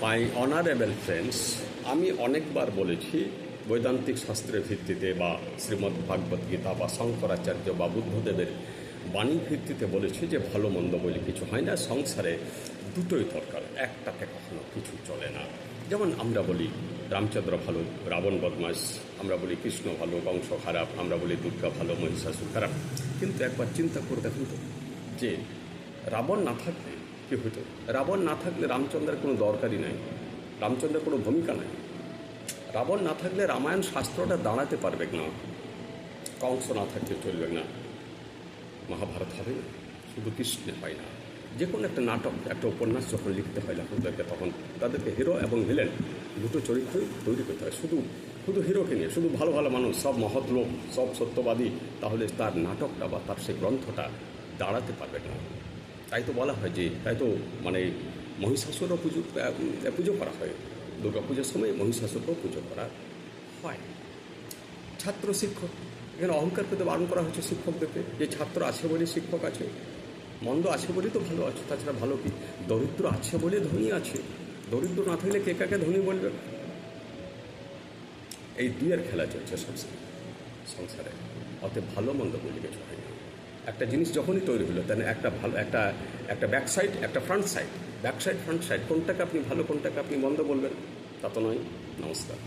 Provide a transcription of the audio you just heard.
My honourable friends, আমি অনেকবার বলেছি বৈদান্তিক শাস্ত্রের ভিত্তিতে বা শ্রীমদ্ ভাগবত গীতা বা শঙ্করাচার্য বা বুদ্ধদেবের বাণীর ভিত্তিতে বলেছি যে ভালো মন্দ বলে কিছু হয় না, সংসারে দুটোই দরকার, একটাতে কখনো কিছু চলে না। যেমন আমরা বলি রামচন্দ্র ভালো, রাবণ বদমাশ, আমরা বলি কৃষ্ণ ভালো, কংস খারাপ, আমরা বলি দুর্গা ভালো, মহিষাসুর খারাপ। কিন্তু একবার চিন্তা করে দেখুন তো, যে রাবণ না থাকলে কী হতো? রাবণ না থাকলে রামচন্দ্রের কোনো দরকারই নাই, রামচন্দ্রের কোনো ভূমিকা নাই। রাবণ না থাকলে রামায়ণ শাস্ত্রটা দাঁড়াতে পারবে না, কংস না থাকলে চলবে না, মহাভারত হবে না, শুধু কৃষ্ণে হয় না। যে কোনো একটা নাটক, একটা উপন্যাস যখন লিখতে হয় লেখকদেরকে, তখন তাদেরকে হিরো এবং ভিলেন দুটো চরিত্রই তৈরি করতে হয়। শুধু হিরোকে নিয়ে, শুধু ভালো ভালো মানুষ, সব মহৎ লোক, সব সত্যবাদী, তাহলে তার নাটকটা বা তার সেই গ্রন্থটা দাঁড়াতে পারবে না। তাই তো বলা হয় যে, তাই তো মানে মহিষাসুরও পুজো করা হয়, দুর্গা পুজোর সময় মহিষাসুরকেও পুজো করা হয়। ছাত্র শিক্ষক, এখানে অহংকার করতে বারণ করা হচ্ছে শিক্ষকদেরকে, যে ছাত্র আছে বলে শিক্ষক আছে, মন্দ আছে বলেই তো ভালো আছে, তাছাড়া ভালো কি? দরিদ্র আছে বলে ধনী আছে, দরিদ্র না থাকলে কে কাকে ধনী বলবে? এই দুইয়ের খেলা চলছে সবসময় সংসারে। অতএব ভালো মন্দ বলে কিছু হয় না। একটা জিনিস যখনই তৈরি হলো, তাহলে একটা ভালো একটা ব্যাক সাইড, একটা front side, back side front side, কোনটাকে আপনি ভালো, কোনটাকে আপনি মন্দ বলবেন? তা তো নয়। নমস্কার।